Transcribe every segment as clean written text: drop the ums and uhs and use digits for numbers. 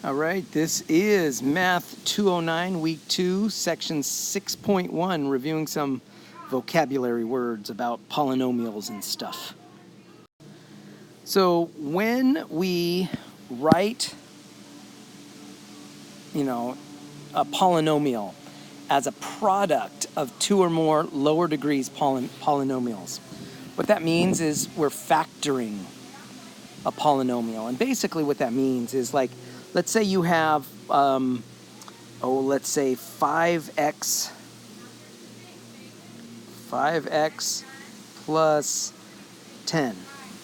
All right, this is Math 209, Week 2, Section 6.1, reviewing some vocabulary words about polynomials and stuff. So when we write, a polynomial as a product of two or more lower degrees polynomials, what that means is we're factoring a polynomial. And basically what that means is, like, let's say you have, let's say 5x plus 10,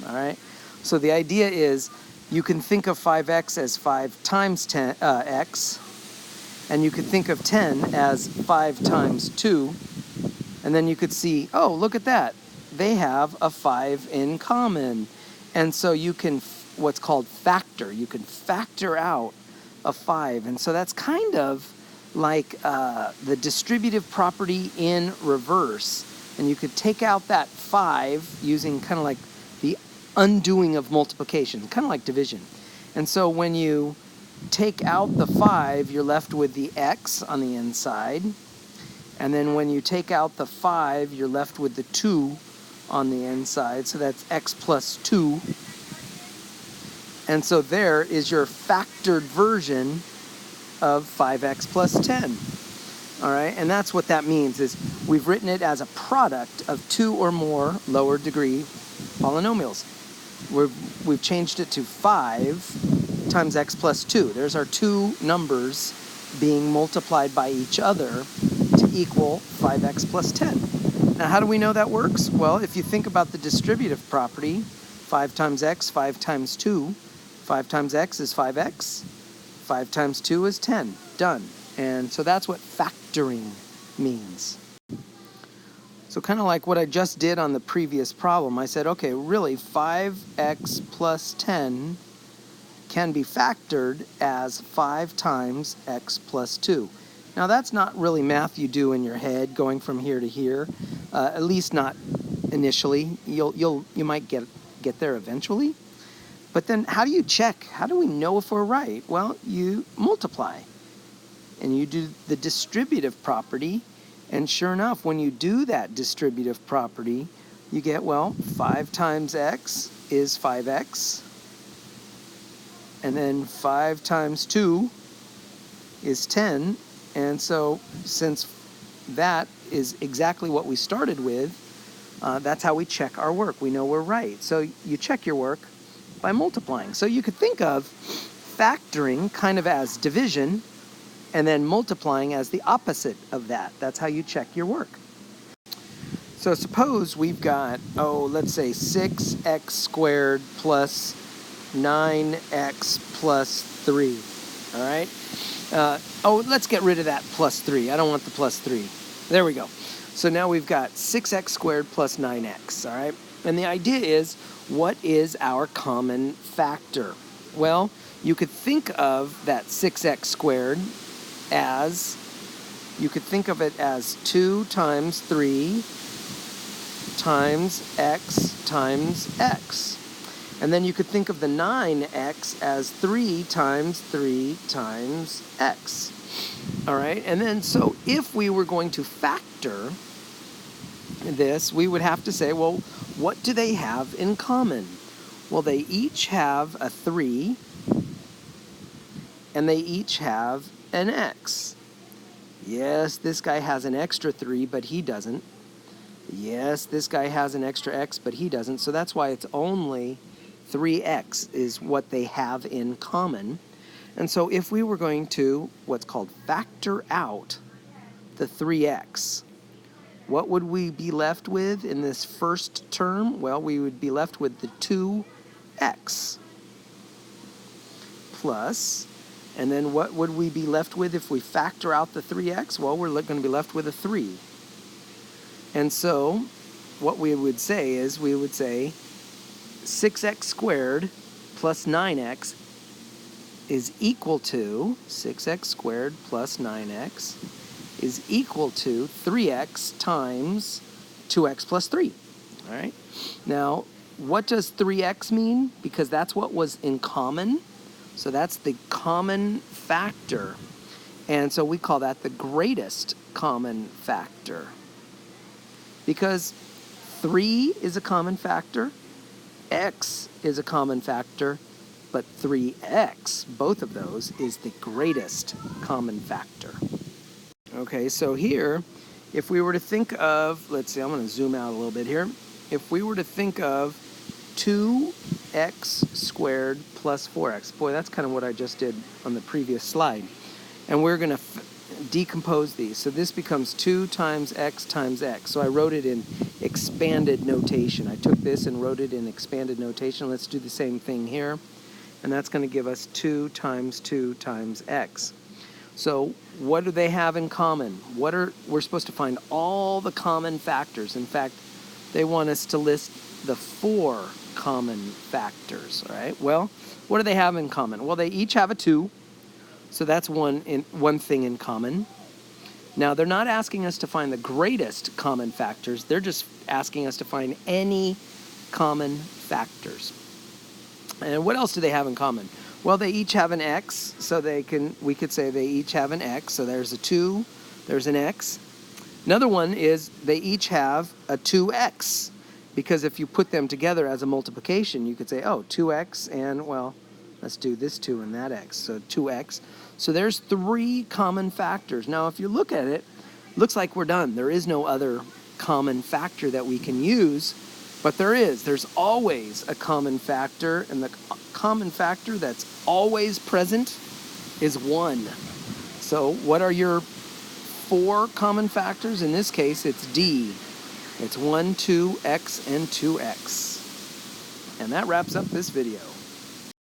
all right? So the idea is you can think of 5x as 5 times 10, x, and you could think of 10 as 5 times 2, and then you could see, oh, look at that. They have a 5 in common. And so you can, what's called factor, you can factor out a 5. And so that's kind of like the distributive property in reverse. And you could take out that 5 using kind of like the undoing of multiplication, kind of like division. And so when you take out the 5, you're left with the x on the inside. And then when you take out the 5, you're left with the 2 on the inside. So that's x plus 2. And so there is your factored version of 5x plus 10. All right, and that's what that means, is we've written it as a product of two or more lower degree polynomials. We've changed it to 5 times x plus 2. There's our two numbers being multiplied by each other to equal 5x plus 10. Now, how do we know that works? Well, if you think about the distributive property, 5 times x, 5 times 2, 5 times x is 5x, 5 times 2 is 10. Done. And so that's what factoring means. So kind of like what I just did on the previous problem, I said, okay, really 5x plus 10 can be factored as 5 times x plus 2. Now that's not really math you do in your head, going from here to here. At least not initially. You might get there eventually. But then how do you check? How do we know if we're right? Well, you multiply. And you do the distributive property. And sure enough, when you do that distributive property, you get, well, 5 times x is 5x. And then 5 times 2 is 10. And so since that is exactly what we started with, that's how we check our work. We know we're right. So you check your work by multiplying. So you could think of factoring kind of as division, and then multiplying as the opposite of that. That's how you check your work. So suppose we've got, let's say 6x squared plus 9x plus 3, all right? Let's get rid of that plus 3. I don't want the plus 3. There we go. So now we've got 6x squared plus 9x, all right? And the idea is, what is our common factor? Well, you could think of that 6x squared as, you could think of it as 2 times 3 times x times x. And then you could think of the 9x as 3 times 3 times x. All right, and then so if we were going to factor this, we would have to say, well, what do they have in common? Well, they each have a 3, and they each have an x. Yes, this guy has an extra 3, but he doesn't. Yes, this guy has an extra x, but he doesn't. So that's why it's only 3x is what they have in common. And so if we were going to what's called factor out the 3x, what would we be left with in this first term? Well, we would be left with the 2x plus, and then what would we be left with if we factor out the 3x? Well, we're going to be left with a 3. And so what we would say is, we would say 6x squared plus 9x is equal to, 6x squared plus 9x is equal to 3x times 2x plus 3. All right. Now, what does 3x mean? Because that's what was in common. So that's the common factor. And so we call that the greatest common factor. Because 3 is a common factor, x is a common factor, but 3x, both of those, is the greatest common factor. Okay, so here, if we were to think of, let's see, I'm going to zoom out a little bit here. If we were to think of 2x squared plus 4x, boy, that's kind of what I just did on the previous slide. And we're going to decompose these. So this becomes 2 times x times x. So I wrote it in expanded notation. I took this and wrote it in expanded notation. Let's do the same thing here. And that's going to give us 2 times x. So what do they have in common? We're supposed to find all the common factors. In fact, they want us to list the 4 common factors. All right. Well, what do they have in common? Well, they each have a 2. So that's one thing in common. Now, they're not asking us to find the greatest common factors. They're just asking us to find any common factors. And what else do they have in common? Well, they each have an x, so we could say they each have an x. So there's a 2, there's an x. Another one is they each have a 2x, because if you put them together as a multiplication, you could say, oh, 2x and, well, let's do this 2 and that x, so 2x. So there's 3 common factors. Now, if you look at it, looks like we're done. There is no other common factor that we can use, but there is. There's always a common factor, and the common factor that's always present is 1. So what are your 4 common factors? In this case, it's D. It's 1, 2, x, and 2x. And that wraps up this video.